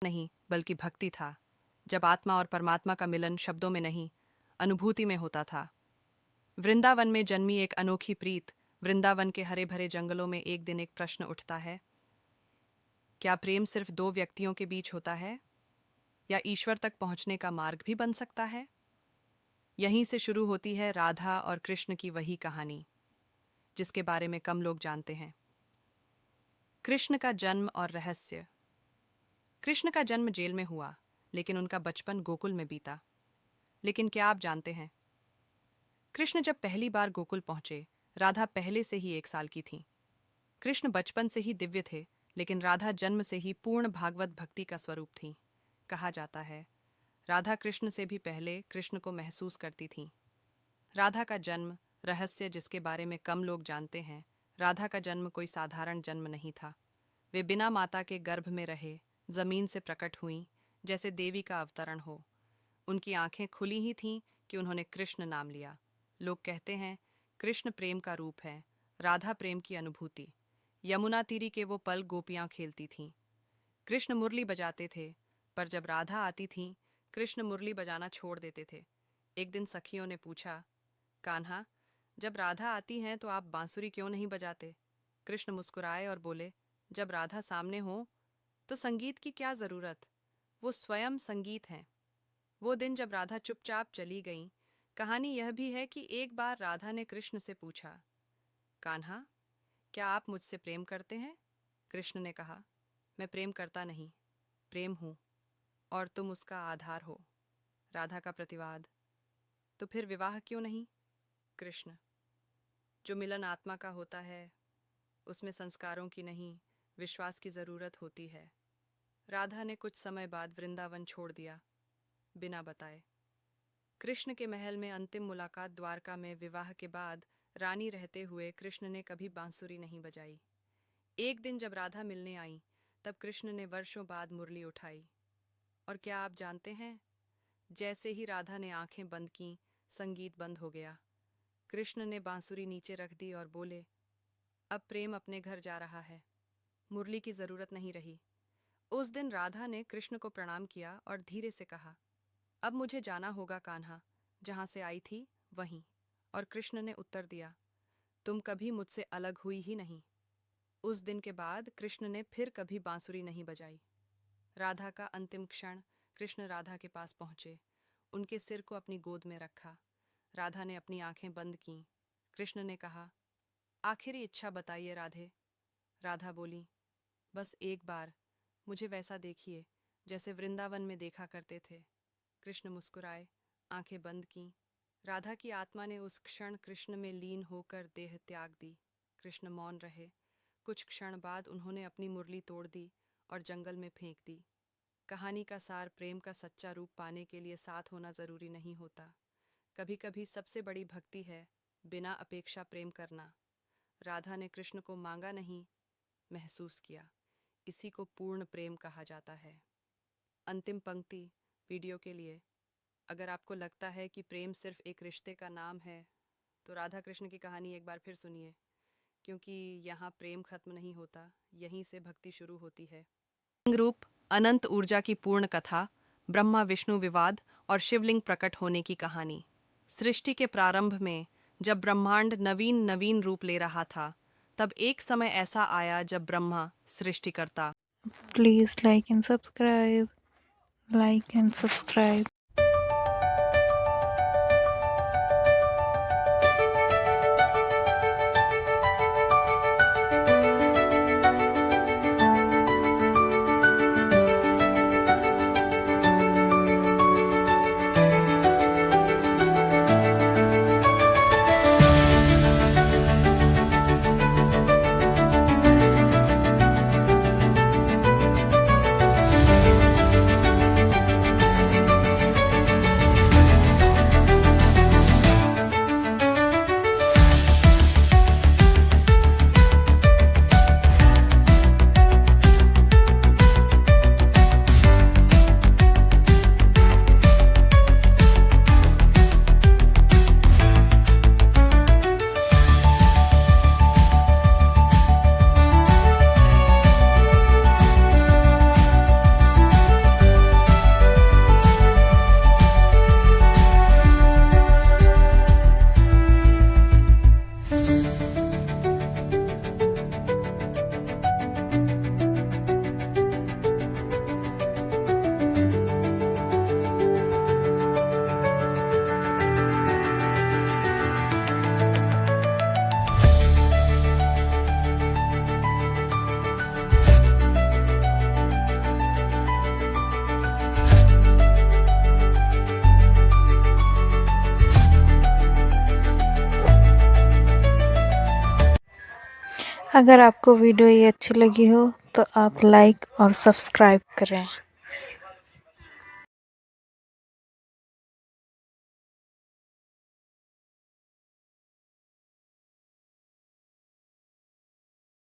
नहीं बल्कि भक्ति था, जब आत्मा और परमात्मा का मिलन शब्दों में नहीं, अनुभूति में होता था। वृंदावन में जन्मी एक अनोखी प्रीत। वृंदावन के हरे भरे जंगलों में एक दिन एक प्रश्न उठता है, क्या प्रेम सिर्फ दो व्यक्तियों के बीच होता है, या ईश्वर तक पहुंचने का मार्ग भी बन सकता है? यहीं से शुरू होती है राधा और कृष्ण की वही कहानी, जिसके बारे में कम लोग जानते हैं। कृष्ण का जन्म और रहस्य। कृष्ण का जन्म जेल में हुआ, लेकिन उनका बचपन गोकुल में बीता। लेकिन क्या आप जानते हैं, कृष्ण जब पहली बार गोकुल पहुंचे, राधा पहले से ही 1 साल की थी। कृष्ण बचपन से ही दिव्य थे, लेकिन राधा जन्म से ही पूर्ण भागवत भक्ति का स्वरूप थी। कहा जाता है, राधा कृष्ण से भी पहले कृष्ण को महसूस करती थीं। राधा का जन्म रहस्य, जिसके बारे में कम लोग जानते हैं। राधा का जन्म कोई साधारण जन्म नहीं था। वे बिना माता के गर्भ में रहे, जमीन से प्रकट हुईं, जैसे देवी का अवतरण हो। उनकी आंखें खुली ही थीं कि उन्होंने कृष्ण नाम लिया। लोग कहते हैं, कृष्ण प्रेम का रूप है, राधा प्रेम की अनुभूति। यमुना तीरी के वो पल गोपियां खेलती थीं। कृष्ण मुरली बजाते थे, पर जब राधा आती थीं, कृष्ण मुरली बजाना छोड़ देते थे। एक दिन सखियों ने पूछा, कान्हा, जब राधा आती हैं तो आप बांसुरी क्यों नहीं बजाते? कृष्ण मुस्कुराए और बोले, जब राधा सामने हो तो संगीत की क्या जरूरत, वो स्वयं संगीत हैं। वो दिन जब राधा चुपचाप चली गईं। कहानी यह भी है कि एक बार राधा ने कृष्ण से पूछा, कान्हा, क्या आप मुझसे प्रेम करते हैं? कृष्ण ने कहा, मैं प्रेम करता नहीं, प्रेम हूं, और तुम उसका आधार हो। राधा का प्रतिवाद, तो फिर विवाह क्यों नहीं? कृष्ण, जो मिलन आत्मा का होता है, उसमें संस्कारों की नहीं, विश्वास की जरूरत होती है। राधा ने कुछ समय बाद वृंदावन छोड़ दिया, बिना बताए। कृष्ण के महल में अंतिम मुलाकात द्वारका में। विवाह के बाद रानी रहते हुए कृष्ण ने कभी बांसुरी नहीं बजाई। एक दिन जब राधा मिलने आई, तब कृष्ण ने वर्षों बाद मुरली उठाई। और क्या आप जानते हैं, जैसे ही राधा ने आंखें बंद कीं, संगीत बंद हो गया। कृष्ण ने बांसुरी नीचे रख दी और बोले, अब प्रेम अपने घर जा रहा है, मुरली की जरूरत नहीं रही। उस दिन राधा ने कृष्ण को प्रणाम किया और धीरे से कहा, अब मुझे जाना होगा कान्हा, जहां से आई थी वहीं। और कृष्ण ने उत्तर दिया, तुम कभी मुझसे अलग हुई ही नहीं। उस दिन के बाद कृष्ण ने फिर कभी बांसुरी नहीं बजाई। राधा का अंतिम क्षण। कृष्ण राधा के पास पहुंचे, उनके सिर को अपनी गोद में रखा। राधा ने अपनी आंखें बंद कीं। कृष्ण ने कहा, आखिरी इच्छा बताइए राधे। राधा बोली, बस एक बार मुझे वैसा देखिए जैसे वृंदावन में देखा करते थे। कृष्ण मुस्कुराए, आंखें बंद कीं। राधा की आत्मा ने उस क्षण कृष्ण में लीन होकर देह त्याग दी। कृष्ण मौन रहे। कुछ क्षण बाद उन्होंने अपनी मुरली तोड़ दी और जंगल में फेंक दी। कहानी का सार, प्रेम का सच्चा रूप पाने के लिए साथ होना जरूरी नहीं होता। कभी कभी सबसे बड़ी भक्ति है बिना अपेक्षा प्रेम करना। राधा ने कृष्ण को मांगा नहीं, महसूस किया। इसी को पूर्ण प्रेम कहा जाता है। अंतिम पंक्ति वीडियो के लिए, अगर आपको लगता है कि प्रेम सिर्फ एक रिश्ते का नाम है, तो राधा कृष्ण की कहानी एक बार फिर सुनिए, क्योंकि यहाँ प्रेम खत्म नहीं होता, यहीं से भक्ति शुरू होती है। लिंग रूप, अनंत ऊर्जा की पूर्ण कथा, ब्रह्मा विष्णु विवाद और शिवलिंग प्रकट होने की कहानी। सृष्टि के प्रारंभ में जब ब्रह्मांड नवीन नवीन रूप ले रहा था, तब एक समय ऐसा आया जब ब्रह्मा सृष्टिकर्ता। Please like and subscribe. अगर आपको वीडियो ये अच्छी लगी हो तो आप लाइक और सब्सक्राइब करें।